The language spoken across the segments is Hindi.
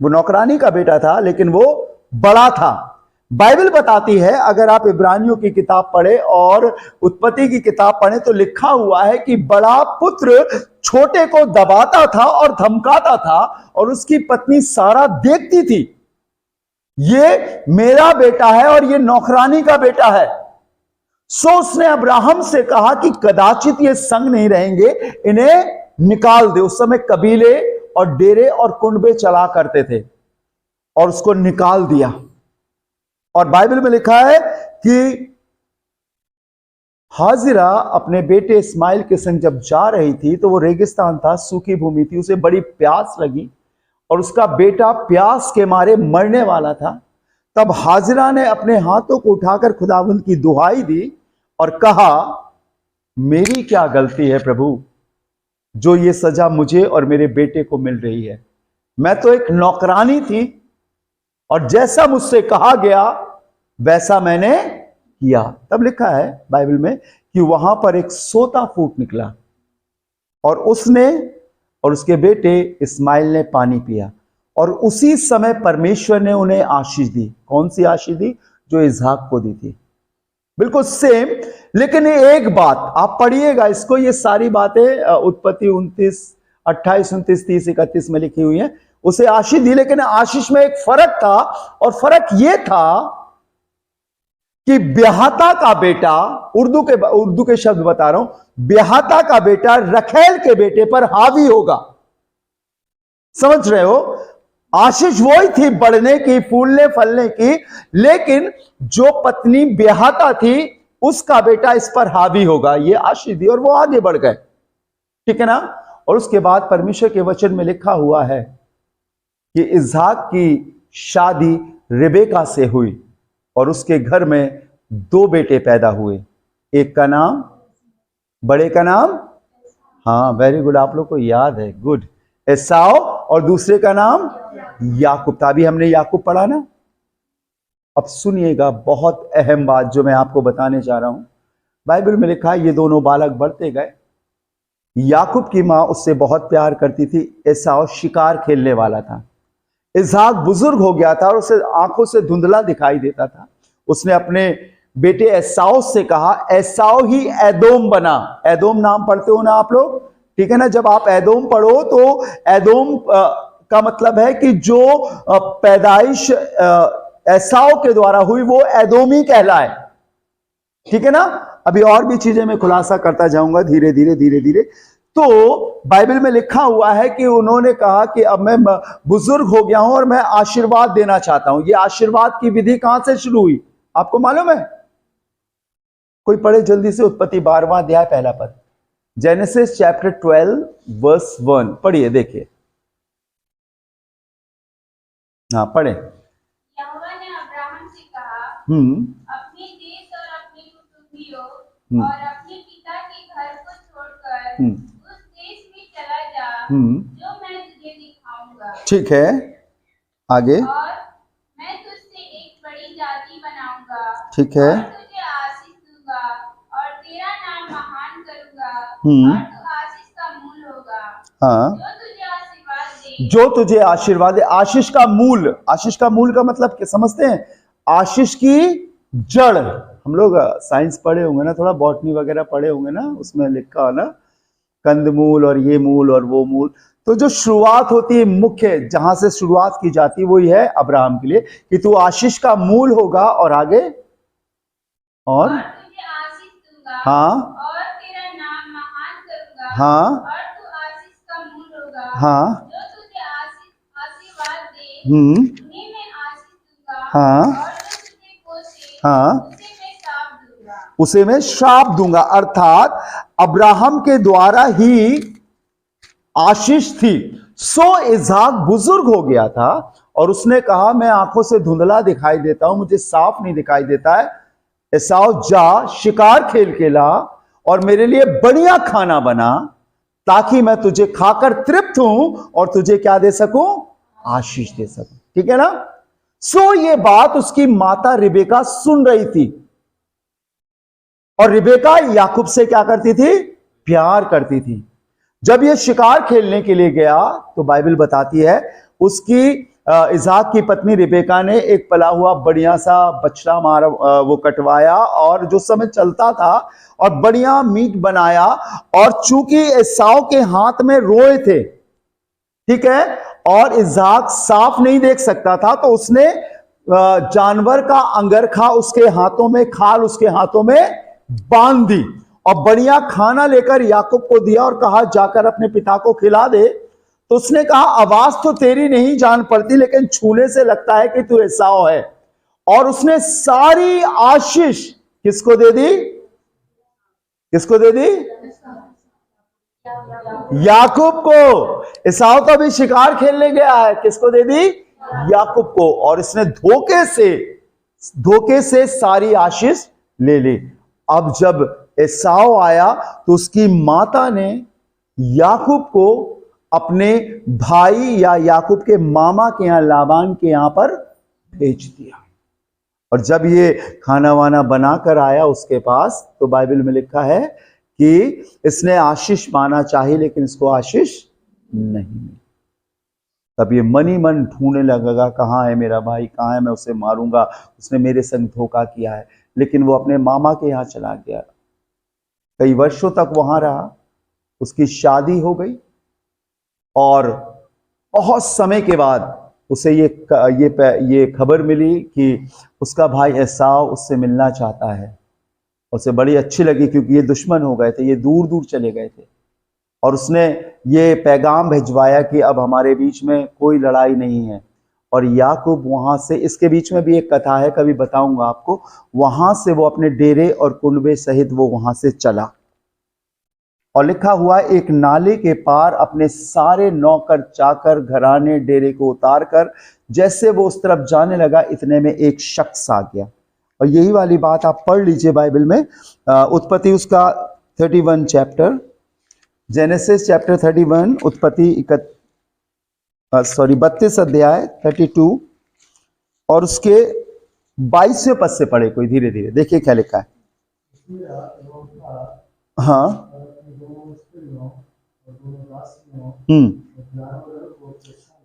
वो नौकरानी का बेटा था, लेकिन वो बड़ा था। बाइबल बताती है, अगर आप इब्रानियों की किताब पढ़े और उत्पत्ति की किताब पढ़े, तो लिखा हुआ है कि बड़ा पुत्र छोटे को दबाता था और धमकाता था, और उसकी पत्नी सारा देखती थी, ये मेरा बेटा है और ये नौकरानी का बेटा है। सो उसने अब्राहम से कहा कि कदाचित ये संग नहीं रहेंगे, इन्हें निकाल दे। उस समय कबीले और डेरे और कुंडबे चला करते थे, और उसको निकाल दिया। और बाइबल में लिखा है कि हाजिरा अपने बेटे इस्माइल के संग जब जा रही थी, तो वो रेगिस्तान था, सूखी भूमि थी, उसे बड़ी प्यास लगी और उसका बेटा प्यास के मारे मरने वाला था। तब हाजिरा ने अपने हाथों को उठाकर खुदावंद की दुहाई दी और कहा, मेरी क्या गलती है प्रभु, जो ये सजा मुझे और मेरे बेटे को मिल रही है? मैं तो एक नौकरानी थी, और जैसा मुझसे कहा गया वैसा मैंने किया। तब लिखा है बाइबल में कि वहां पर एक सोता फूट निकला, और उसने और उसके बेटे इस्माइल ने पानी पिया, और उसी समय परमेश्वर ने उन्हें आशीष दी। कौन सी आशीष दी? जो इसहाक को दी थी, बिल्कुल सेम। लेकिन एक बात आप पढ़िएगा इसको, ये सारी बातें उत्पत्ति 29, 28, 29, 30, 31 में लिखी हुई हैं। उसे आशीष दी, लेकिन आशीष में एक फर्क था, और फर्क यह था कि ब्याहता का बेटा, उर्दू के शब्द बता रहा हूं, ब्याहता का बेटा रखेल के बेटे पर हावी होगा। समझ रहे हो? आशीष वही थी बढ़ने की, फूलने फलने की, लेकिन जो पत्नी ब्याहता थी उसका बेटा इस पर हावी होगा, ये आशीष दी, और वो आगे बढ़ गए। ठीक है ना? और उसके बाद परमेश्वर के वचन में लिखा हुआ है कि इसहाक की शादी रिबेका से हुई, और उसके घर में 2 बेटे पैदा हुए। एक का नाम, बड़े का नाम, हाँ वेरी गुड, आप लोग को याद है, गुड, एसाव, और दूसरे का नाम याकूब था। अभी हमने याकूब पढ़ा ना। अब सुनिएगा बहुत अहम बात जो मैं आपको बताने जा रहा हूं। बाइबल में लिखा है ये दोनों बालक बढ़ते गए। याकूब की मां उससे बहुत प्यार करती थी। एसाव शिकार खेलने वाला था। इसहाक बुजुर्ग हो गया था और उसे आंखों से धुंधला दिखाई देता था। उसने अपने बेटे एसाव से कहा, एसाव ही एदोम बना। एदोम नाम पढ़ते हो ना आप लोग? ठीक है ना? जब आप एदोम पढ़ो तो एदोम का मतलब है कि जो पैदाइश एसाव के द्वारा हुई वो एदोमी कहलाए। ठीक है ना? अभी और भी चीजें मैं खुलासा करता जाऊंगा धीरे धीरे धीरे धीरे। तो बाइबल में लिखा हुआ है कि उन्होंने कहा कि अब मैं बुजुर्ग हो गया हूं और मैं आशीर्वाद देना चाहता हूं। ये आशीर्वाद की विधि कहां से शुरू हुई आपको मालूम है? कोई पढ़े जल्दी से, उत्पत्ति 12वां अध्याय पहला पद, जेनेसिस चैप्टर 12 वर्स 1 पढ़िए, देखिए। हाँ पढ़े। यहोवा ने अब्राहम से कहा, अपने देश और अपने कुटुंबियों और अपने पिता के घर को छोड़कर उस देश में चला जा जो मैं तुझे दिखाऊंगा। ठीक है, आगे। और मैं तुझसे एक बड़ी जाति बनाऊंगा। ठीक है। और तुझे आशीष दूंगा और तेरा नाम महान करूंगा और तू आशीष का मूल होगा। हाँ, जो तुझे आशीर्वाद दे। आशीष का मूल, आशीष का मूल का मतलब क्या समझते हैं? आशीष की जड़। हम लोग साइंस पढ़े होंगे ना, थोड़ा बॉटनी वगैरह पढ़े होंगे ना, उसमें लिखा है ना कंदमूल और ये मूल और वो मूल। तो जो शुरुआत होती है, मुख्य जहां से शुरुआत की जाती है, वही है अब्राहम के लिए कि तू आशीष का मूल होगा। और आगे, और तुझे आशीष दूंगा हाँ, और तेरा नाम महान करूंगा। हाँ, और तू आशीष का मूल होगा। हाँ, जो तुझे आशीर्वाद दे उन्हें मैं आशीष दूंगा। हाँ, और जो तुझे कोसे हाँ, उसे मैं श्राप दूंगा। अर्थात अब्राहम के द्वारा ही आशीष थी। सो इसहाक बुजुर्ग हो गया था और उसने कहा, मैं आंखों से धुंधला दिखाई देता हूं, मुझे साफ नहीं दिखाई देता है। एसाव जा, शिकार खेल के ला और मेरे लिए बढ़िया खाना बना, ताकि मैं तुझे खाकर तृप्त हूं और तुझे क्या दे सकूं? आशीष दे सकूं। ठीक है ना? सो ये बात उसकी माता रिबेका सुन रही थी, और रिबेका याकूब से क्या करती थी? प्यार करती थी। जब ये शिकार खेलने के लिए गया तो बाइबल बताती है उसकी इसहाक की पत्नी रिबेका ने एक पला हुआ बढ़िया सा बछड़ा वो कटवाया और जो समय चलता था और बढ़िया मीट बनाया, और चूंकि एसाव के हाथ में रोए थे, ठीक है, और इसहाक साफ नहीं देख सकता था, तो उसने जानवर का अंगरखा उसके हाथों में, खाल उसके हाथों में बांध दी और बढ़िया खाना लेकर याकूब को दिया और कहा जाकर अपने पिता को खिला दे। तो उसने कहा आवाज तो तेरी नहीं जान पड़ती, लेकिन छूने से लगता है कि तू एसाव है। और उसने सारी आशीष किसको दे दी? किसको दे दी? याकूब को। एसाव तो अभी शिकार खेलने गया है, किसको दे दी? याकूब को। और इसने धोखे से सारी आशीष ले ली। अब जब एसाव आया तो उसकी माता ने याकूब को अपने भाई या याकूब के मामा के यहां, लाबान के यहां पर भेज दिया। और जब ये खाना वाना बनाकर आया उसके पास, तो बाइबल में लिखा है कि इसने आशीष माना चाहिए, लेकिन इसको आशीष नहीं मिली। तब ये मन ही मन ढूंढने लगेगा, कहाँ है मेरा भाई, कहाँ है, मैं उसे मारूंगा, उसने मेरे संग धोखा किया है। लेकिन वो अपने मामा के यहाँ चला गया, कई वर्षों तक वहां रहा, उसकी शादी हो गई और बहुत समय के बाद उसे ये खबर मिली कि उसका भाई एसाव उससे मिलना चाहता है। उसे बड़ी अच्छी लगी, क्योंकि ये दुश्मन हो गए थे, ये दूर दूर चले गए थे, और उसने ये पैगाम भिजवाया कि अब हमारे बीच में कोई लड़ाई नहीं है। और याकूब वहां से, इसके बीच में भी एक कथा है, कभी बताऊंगा आपको, वहां से वो अपने डेरे और कुनबे सहित वो वहां से चला। और लिखा हुआ एक नाले के पार अपने सारे नौकर चाकर घराने डेरे को उतार कर जैसे वो उस तरफ जाने लगा, इतने में एक शख्स आ गया। और यही वाली बात आप पढ़ लीजिए बाइबल में, उत्पत्ति उसका 31 चैप्टर, जेनेसिस चैप्टर 31, उत्पत्ति 32 अध्याय 32 और उसके 22वें पद से पढ़े कोई, धीरे धीरे देखिए क्या लिखा है। हाँ,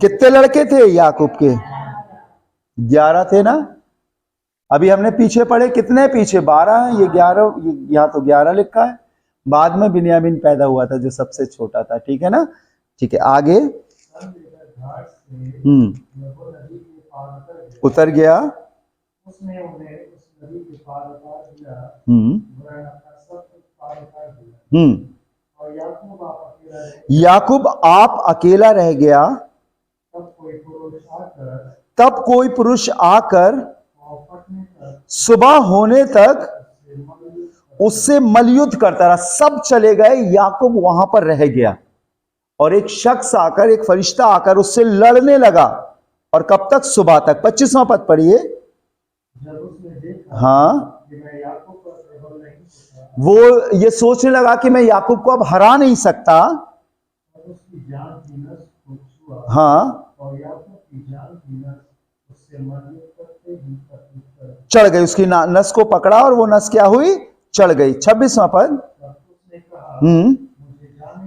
कितने लड़के थे याकूब के? 11 थे ना। अभी हमने पीछे पढ़े, कितने पीछे? 12 है, ये 11, यहाँ तो 11 लिखा है। बाद में बिन्यामीन पैदा हुआ था जो सबसे छोटा था, ठीक है ना। ठीक है, आगे। उतर गया। याकूब आप अकेला रह गया। तब कोई पुरुष आकर सुबह होने तक उससे मलयुद्ध करता रहा। सब चले गए, याकूब वहां पर रह गया, और एक शख्स आकर, एक फरिश्ता आकर उससे लड़ने लगा। और कब तक? सुबह तक। 25वां पद पढ़िए। हाँ, वो ये सोचने लगा कि मैं याकूब को अब हरा नहीं सकता। हाँ, चढ़ गई, उसकी नस को पकड़ा और वो नस क्या हुई? चढ़ गई। 26वां पद।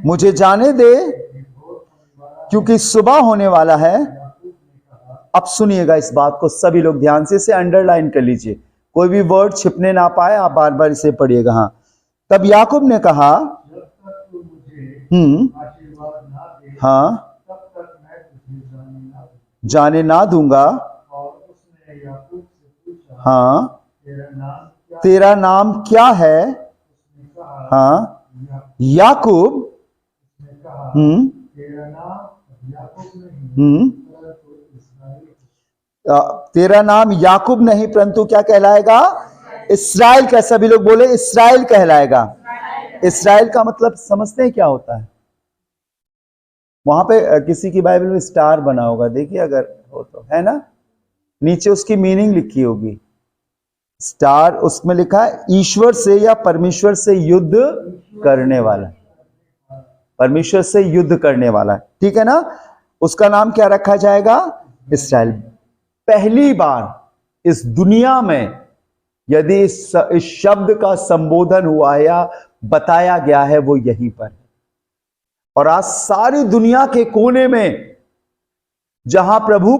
मुझे जाने दे क्योंकि सुबह होने वाला है। अब सुनिएगा इस बात को सभी लोग ध्यान से, इसे अंडरलाइन कर लीजिए, कोई भी वर्ड छिपने ना पाए, आप बार बार इसे पढ़िएगा। हाँ, तब याकूब ने कहा, हाँ, जाने ना दूंगा। हाँ, तेरा नाम क्या है? हाँ, याकूब। तेरा नाम याकूब नहीं परंतु क्या कहलाएगा? इस्राएल। कैसा भी लोग बोले, इस्राएल कहलाएगा। इस्राएल का मतलब समझते हैं क्या होता है? वहां पे किसी की बाइबल में स्टार बना होगा, देखिए अगर हो तो, है ना, नीचे उसकी मीनिंग लिखी होगी। स्टार, उसमें लिखा है ईश्वर से या परमेश्वर से युद्ध करने वाला, परमेश्वर से युद्ध करने वाला, ठीक है ना। उसका नाम क्या रखा जाएगा? इस्राएल। पहली बार इस दुनिया में यदि इस शब्द का संबोधन हुआ या बताया गया है, वो यहीं पर है। और आज सारी दुनिया के कोने में जहां प्रभु